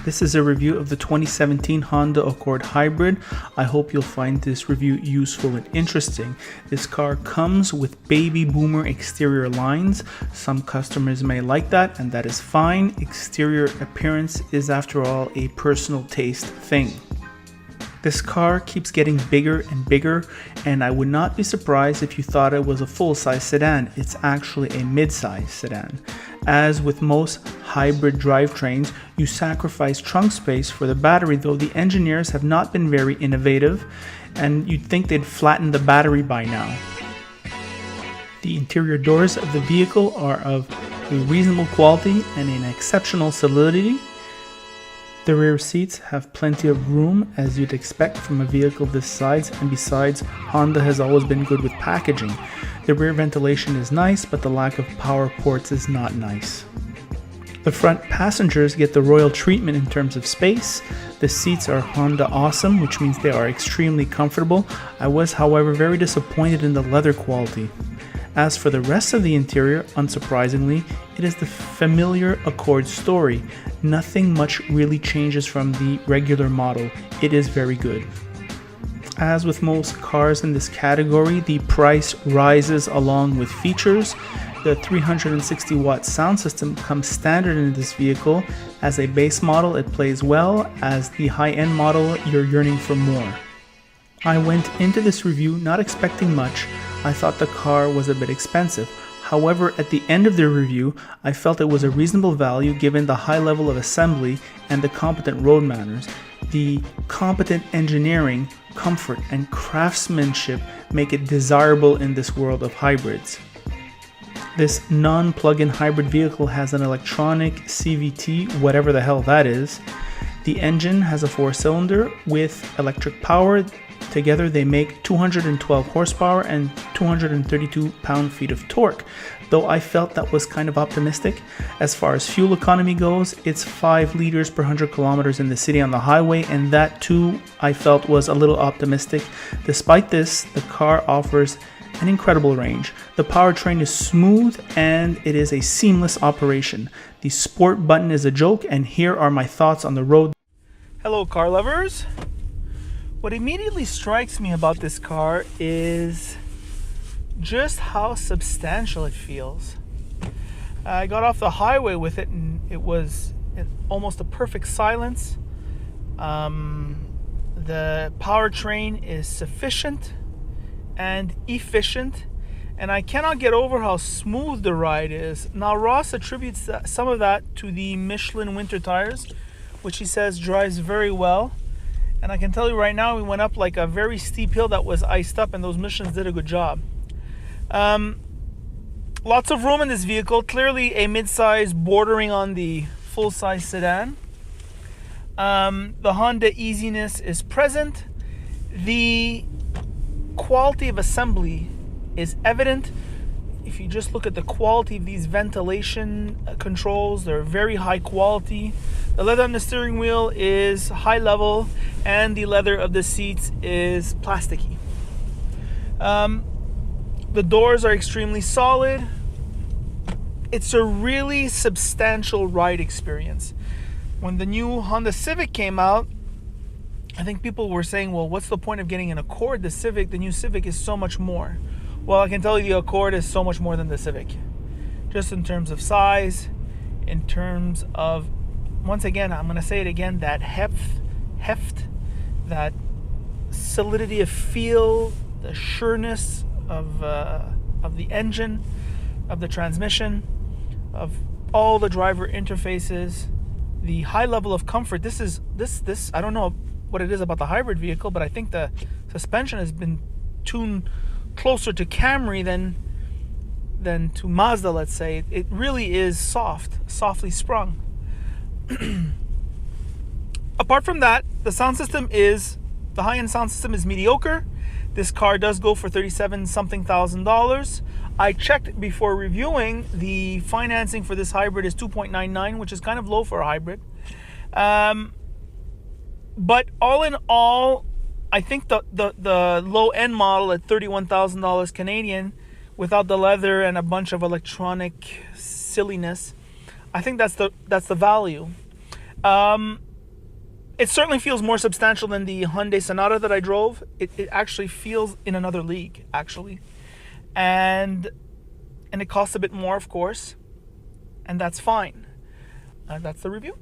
This is a review of the 2017 Honda Accord Hybrid. I hope you'll find this review useful and interesting. This car comes with baby boomer exterior lines. Some customers may like that, and that is fine. Exterior appearance is, after all, a personal taste thing. This car keeps getting bigger and bigger, and I would not be surprised if you thought it was a full-size sedan. It's actually a mid-size sedan. As with most hybrid drivetrains, you sacrifice trunk space for the battery, though the engineers have not been very innovative, and you'd think they'd flatten the battery by now. The interior doors of the vehicle are of a reasonable quality and an exceptional solidity. The rear seats have plenty of room, as you'd expect from a vehicle this size, and besides, Honda has always been good with packaging. The rear ventilation is nice, but the lack of power ports is not nice. The front passengers get the royal treatment in terms of space. The seats are Honda awesome, which means they are extremely comfortable. I was, however, very disappointed in the leather quality. As for the rest of the interior, unsurprisingly, it is the familiar Accord story. Nothing much really changes from the regular model. It is very good. As with most cars in this category, the price rises along with features. The 360 watt sound system comes standard in this vehicle. As a base model, it plays well. As the high-end model, you're yearning for more. I went into this review not expecting much. I thought the car was a bit expensive. However, at the end of the review, I felt it was a reasonable value given the high level of assembly and the competent road manners. The competent engineering, comfort, and craftsmanship make it desirable in this world of hybrids. This non-plug-in hybrid vehicle has an electronic CVT, whatever the hell that is. The engine has a 4-cylinder with electric power. Together they make 212 horsepower and 232 pound-feet of torque, though I felt that was kind of optimistic. As far as fuel economy goes, it's 5 liters per 100 kilometers in the city on the highway, and that too I felt was a little optimistic. Despite this, the car offers an incredible range. The powertrain is smooth and it is a seamless operation. The sport button is a joke, and here are my thoughts on the road. Hello car lovers! What immediately strikes me about this car is just how substantial it feels. I got off the highway with it and it was almost a perfect silence. The powertrain is sufficient and efficient, and I cannot get over how smooth the ride is. Now Ross attributes some of that to the Michelin winter tires, which he says drives very well. And I can tell you right now, we went up like a very steep hill that was iced up, and those Michelins did a good job. Lots of room in this vehicle. Clearly a mid-size bordering on the full-size sedan. The Honda easiness is present. The quality of assembly is evident. If you just look at the quality of these ventilation controls, they're very high quality. The leather on the steering wheel is high level, and the leather of the seats is plasticky. The doors are extremely solid. It's a really substantial ride experience. When the new Honda Civic came out, I think people were saying, well, what's the point of getting an Accord? The new Civic is so much more. Well, I can tell you the Accord is so much more than the Civic. Just in terms of size, in terms of, once again, I'm going to say it again, that heft, that solidity of feel, the sureness of the engine, of the transmission, of all the driver interfaces, the high level of comfort. This I don't know what it is about the hybrid vehicle, but I think the suspension has been tuned closer to Camry than to Mazda, let's say. It really is softly sprung. Apart from that, the high-end sound system is mediocre. This car does go for $37-something thousand. I checked before reviewing. The financing for this hybrid is 2.99, which is kind of low for a hybrid. But all in all, I think the low-end model at $31,000 Canadian, without the leather and a bunch of electronic silliness, I think that's the value. It certainly feels more substantial than the Hyundai Sonata that I drove. It actually feels in another league, actually. And it costs a bit more, of course. And that's fine. That's the review.